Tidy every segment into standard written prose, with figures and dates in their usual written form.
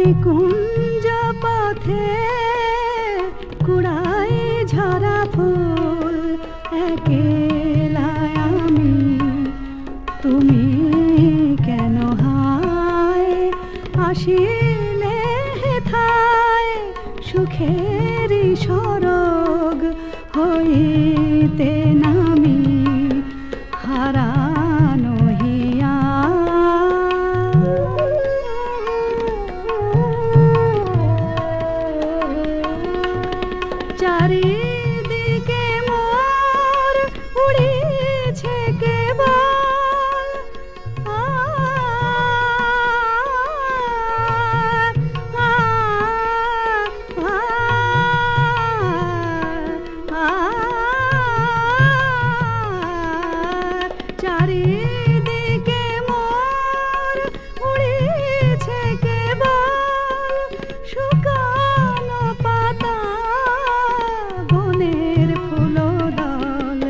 নিকুঞ্জ পথে কুড়ায় ঝরা ফুল, একলা আমি, তুমি কেন হায় আসিলে হেথায় সুখেরই সরগ হইতে নামি হারানো হিয়া। চারিদিকে মোর উড়িছে কেবল, চারিদিকে মোর উড়িছে কেবল শুকানো পাতা বনের ফুলদল,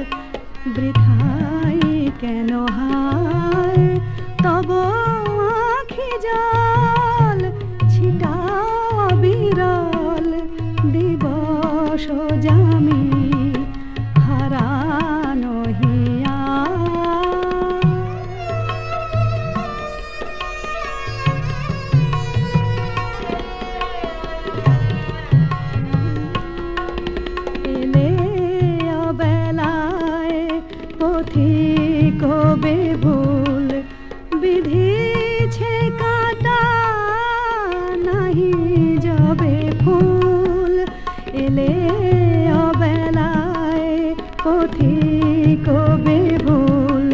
বৃথাই কেন হায় তব আখি জল ছিটাও বিরল দিবস জামি হারানো হিয়া। এলে অবেলায় পথিক বেভুল, বিধিছে কাটা নাহি যাবে ফুল। এলে অবেলায় পথিক বেভুল,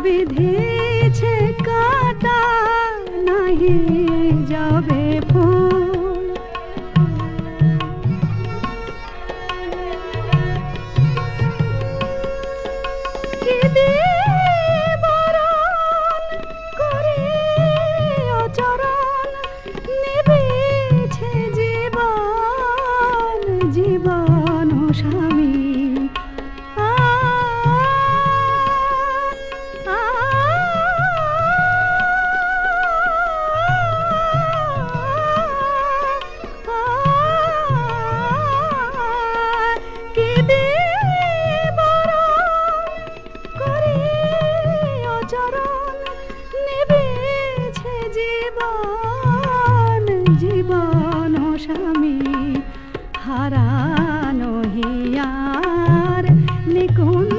বিধিছে কাটা নাহি যাবে ফুল। কি বরণ করে অচরণ নিবিছে জীবন, জীবন স্বামী চরণ নিবেছে জীবন, জীবন স্বামী হারানো হিয়ার নিকুঞ্জ